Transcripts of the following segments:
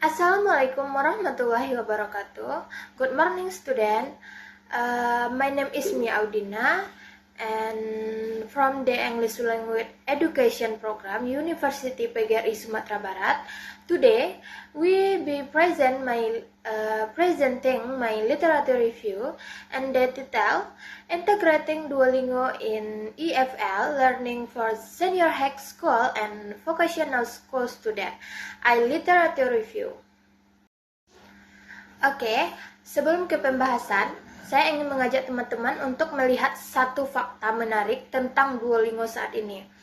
Assalamualaikum warahmatullahi wabarakatuh. Good morning, student. My name is Mia Audina, and from the English Language Education Program, University PGRI Sumatera Barat. Today, we be presenting my literature review and the title Integrating Duolingo in EFL Learning for Senior High School and Vocational School Student. Literature review. Oke, sebelum ke pembahasan, saya ingin mengajak teman-teman untuk melihat satu fakta menarik tentang Duolingo saat ini.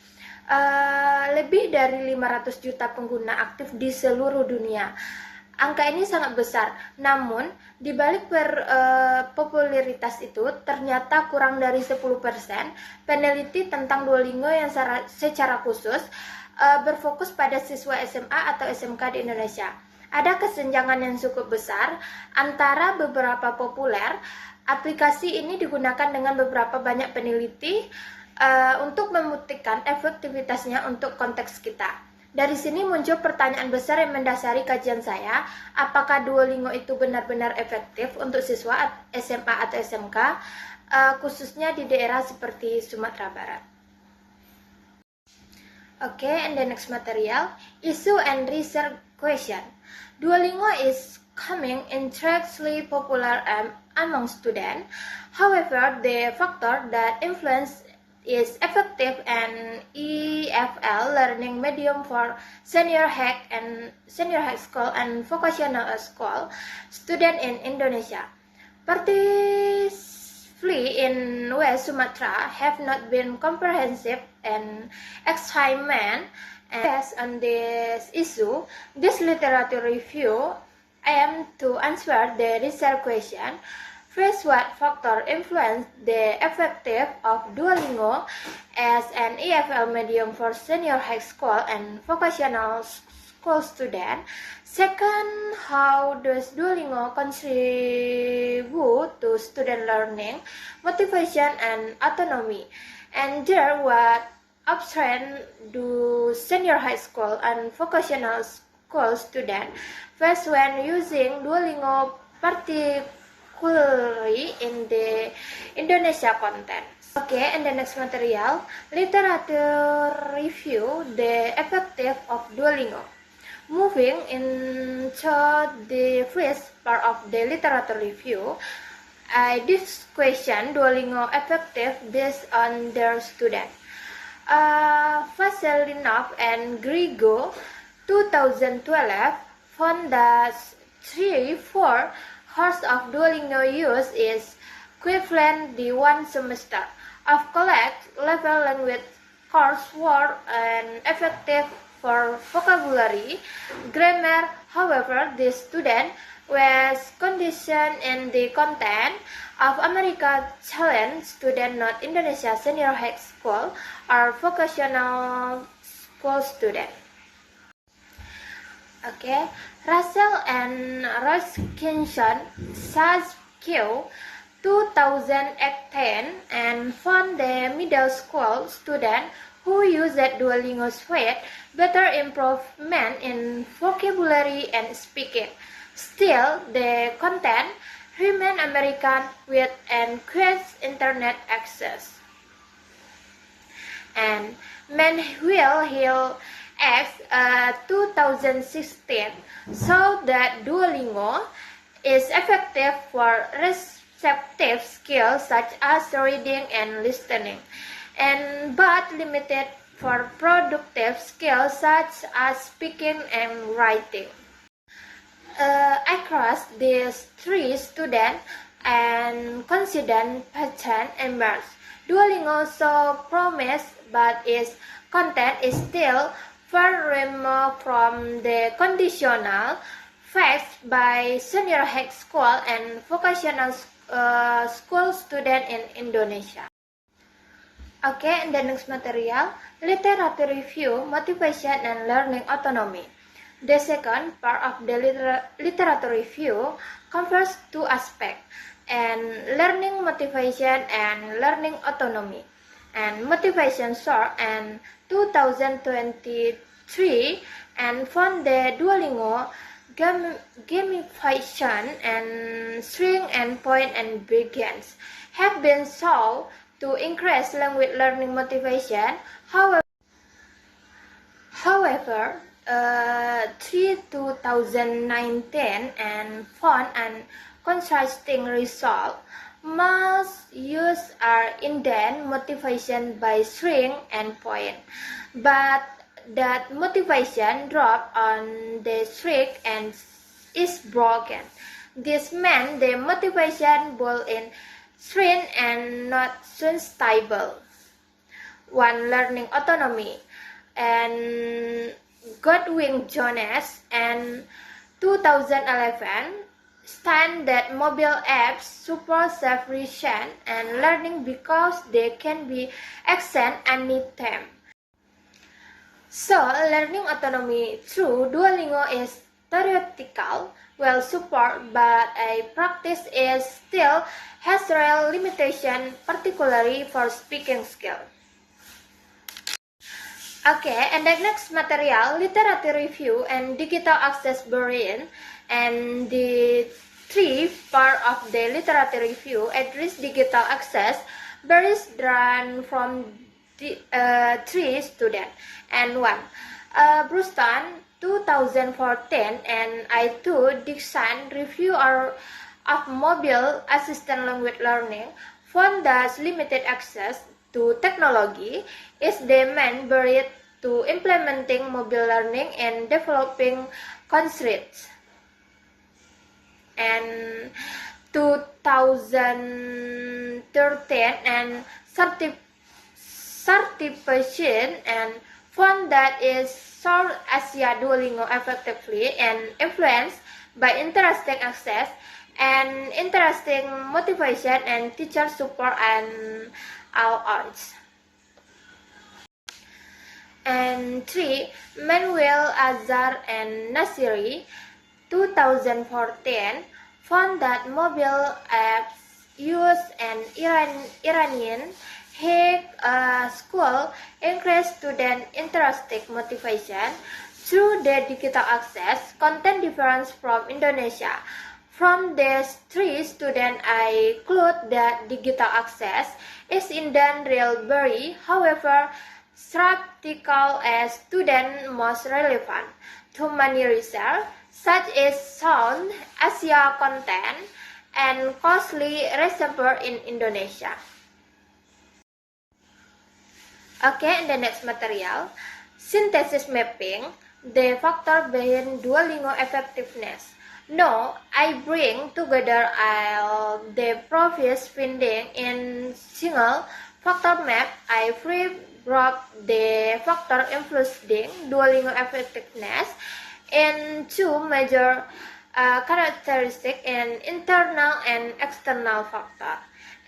Lebih dari 500 juta pengguna aktif di seluruh dunia. Angka ini sangat besar, namun di balik popularitas itu ternyata kurang dari 10% peneliti tentang Duolingo yang secara khusus berfokus pada siswa SMA atau SMK di Indonesia. Ada kesenjangan yang cukup besar antara beberapa populer. Aplikasi ini digunakan dengan beberapa banyak peneliti untuk membuktikan efektivitasnya untuk konteks kita. Dari sini muncul pertanyaan besar yang mendasari kajian saya, apakah Duolingo itu benar-benar efektif untuk siswa SMA atau SMK, khususnya di daerah seperti Sumatera Barat. Okay, and the next material, issue and research question. Duolingo is becoming increasingly popular among students. However, the factor that influence is effective and EFL learning medium for senior high school and vocational school student in Indonesia, particularly in West Sumatra, have not been comprehensive and examined. And based on this issue, this literature review aims to answer the research question. First, what factor influence the effectiveness of Duolingo as an EFL medium for senior high school and vocational school student? Second, how does Duolingo contribute to student learning, motivation, and autonomy? And third, what options do senior high school and vocational school students face when using Duolingo, particularly in the Indonesia context? Okay, and the next material, literature review, the effectiveness of Duolingo. Moving into the first part of the literature review, this question Duolingo effective based on their student. Vaselinov and Grigo, 2012, found that 3/4 course of Duolingo use is equivalent to 1 semester of college level language coursework and effective for vocabulary, grammar. However, the student was conditioned in the content of America Challenge student, not Indonesia senior high school or vocational school student. Okay, Russell and Ruskinson, Q, 2018, and found the middle school student who used Duolingo suite better improvement in vocabulary and speaking. Still, the content remained American with increased internet access. And Manuel Hill X, 2016, showed that Duolingo is effective for receptive skills such as reading and listening, but limited for productive skills such as speaking and writing. Across these three students and considered pattern emerged. Duolingo shows promise, but its content is still far removed from the conditional faced by senior high school and vocational school students in Indonesia. Okay, and the next material, literature review, motivation and learning autonomy. The second part of the literature review covers two aspects, and learning motivation and learning autonomy. And motivation short and 2023 and found the Duolingo gamification and string and point and begins have been shown to increase language learning motivation. However, 2019 and found an contrasting result. Most users are indeed motivation by string and point, but that motivation drop on the string and is broken. This meant the motivation was in string and not soon stable. One, learning autonomy, and Godwin Jones and 2011 stand that mobile apps support self-revision and learning because they can be accessed anytime. So, learning autonomy through Duolingo is theoretical, well supported, but a practice is still has real limitation, particularly for speaking skill. Okay, and the next material, literature review and digital access barrier, and the three part of the literature review address digital access barriers drawn from the three students and one. Bruston 2014 and I2 Dixon review of mobile assistant language learning found that limited access to technology is the main barrier to implementing mobile learning and developing countries. And 2013 and certification and found that is South Asia Duolingo effectively and influenced by interesting access and interesting motivation and teacher support and all odds. And 3. Manuel Azhar and Nasiri 2014 found that mobile apps used in Iranian high school increased student intrinsic motivation through the digital access content difference from Indonesia. From these three students, I conclude that digital access is indeed real barrier. However, practical as student most relevant to many research, such as sound, Asia content, and costly reservoir in Indonesia. Okay, and the next material, synthesis mapping, the factor behind Duolingo effectiveness. Now, I bring together all the previous findings in single factor map. I broke the factor influencing Duolingo effectiveness in two major characteristics, an internal and external factor.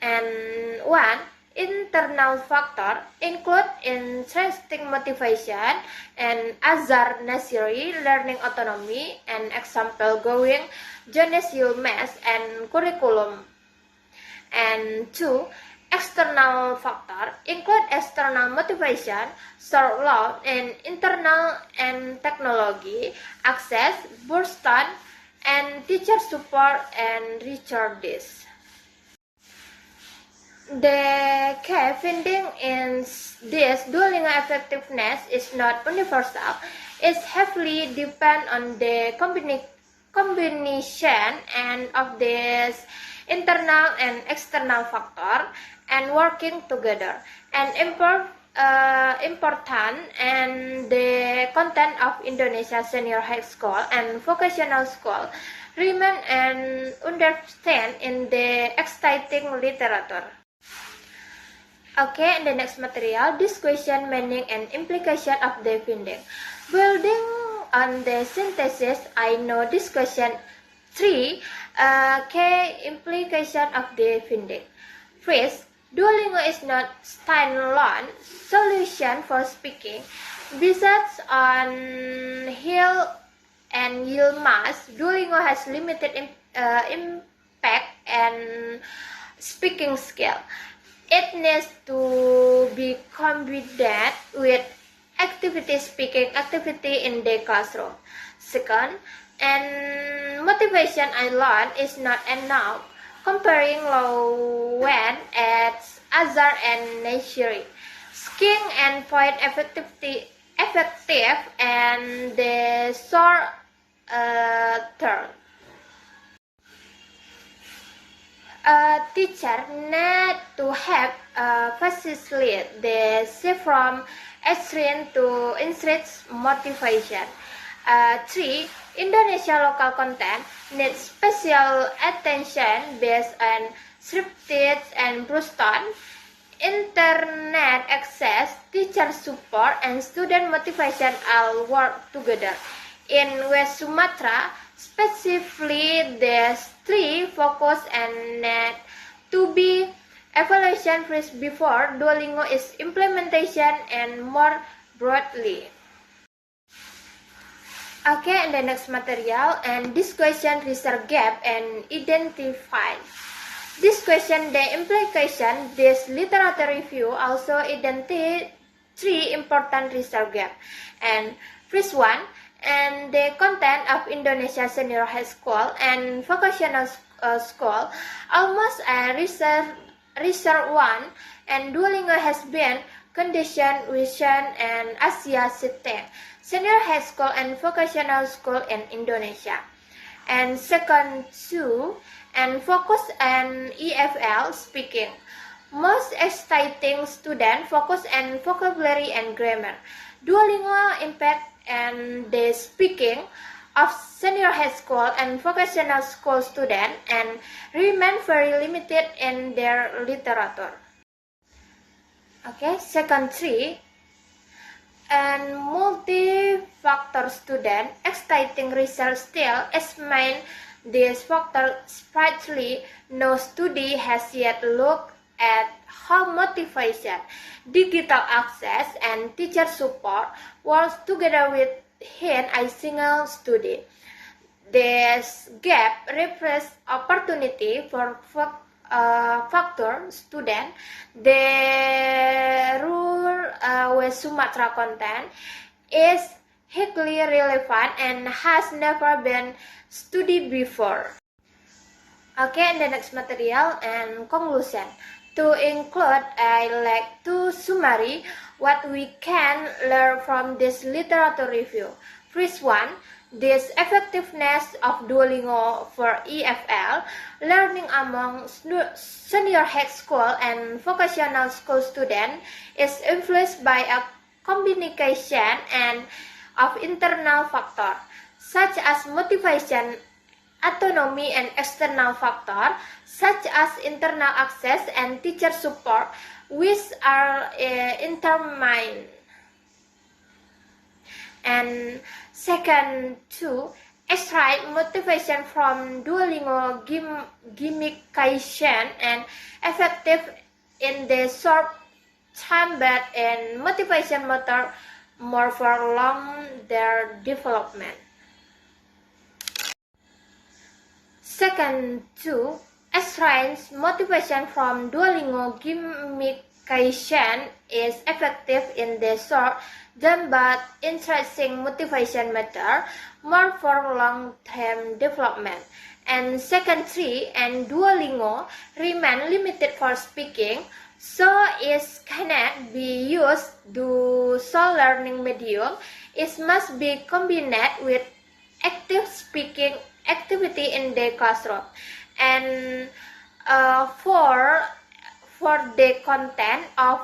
And one, internal factor include intrinsic motivation and Azhar Nasiri learning autonomy and example going Jonas Yilmaz and curriculum. And two, external factor include external motivation, short load, and internal and technology, access, Burston, and teacher support and Richard Dis. The key finding in this Duolingo effectiveness is not universal. It heavily depends on the combination and of this internal and external factor and working together. And important and the content of Indonesia senior high school and vocational school remain and understand in the exciting literature. Okay, and the next material, this question meaning and implication of the finding. Building on the synthesis, I know this question 3 key implication of the finding. First, Duolingo is not standalone solution for speaking. Besides on Hill and Yilmaz, Duolingo has limited impact and speaking skill. It needs to be combined with speaking activity in the classroom. Second, and motivation I learned is not enough. Comparing low when it's other and necessary. Skiing and point effective and the short term. A teacher need to have facilitate the shift from extreme to intrinsic motivation. 3. Indonesia local content needs special attention based on scripted and Bruston. Internet access, teacher support, and student motivation all work together. In West Sumatra, specifically, the 3 focus and need to be evaluation first before Duolingo is implementation and more broadly. Okay, and the next material, and this question research gap and identify. This question, the implication, this literature review also identify 3 important research gap. And first one, and the content of Indonesia Senior High School and Vocational School almost a research one, and Duolingo has been conditioned vision and Asia setting. Senior high school and vocational school in Indonesia. And second 2, and focus on EFL speaking. Most exciting student focus on vocabulary and grammar. Duolingo impact and the speaking of senior high school and vocational school student and remain very limited in their literature. Okay, second 3. And multi-factor student exciting research still examine this factor slightly. No study has yet looked at how motivation, digital access, and teacher support works together within a single study. This gap represents opportunity for factor student. The rural West Sumatra content is highly relevant and has never been studied before. Okay, and the next material and conclusion. To include, I like to summary what we can learn from this literature review. First one, this effectiveness of Duolingo for EFL, learning among senior high school and vocational school students is influenced by a combination and of internal factors, such as motivation, autonomy, and external factors, such as internal access and teacher support, which are intertwined. And second 2, extract motivation from Duolingo gamification and effective in the short time, but in motivation matter more for long their development. Second 2, extract motivation from Duolingo gamification is effective in the short term, but interesting motivation matter more for long-term development. And second 3, and Duolingo remain limited for speaking, so it cannot be used to sole learning medium. It must be combined with active speaking activity in the classroom. And for the content of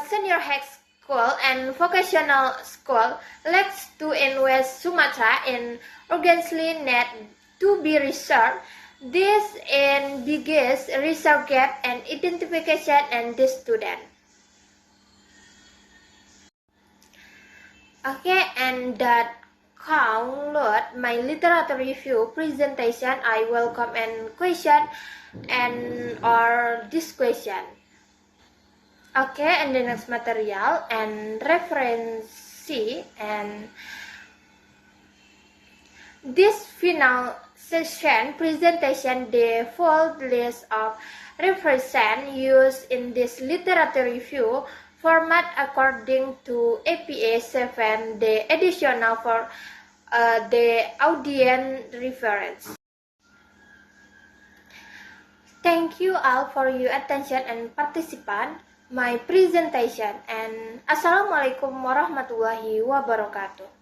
senior high school and vocational school, let's do in West Sumatra in urgently need to be researched. This in biggest research gap and identification and this student. Okay, and that conclude my literature review presentation. I welcome any question and or this question. Okay, and the next material and reference and this final session presentation, the full list of references used in this literature review format according to APA 7, the additional for the audience reference. Thank you all for your attention and participation my presentation, and Assalamualaikum warahmatullahi wabarakatuh.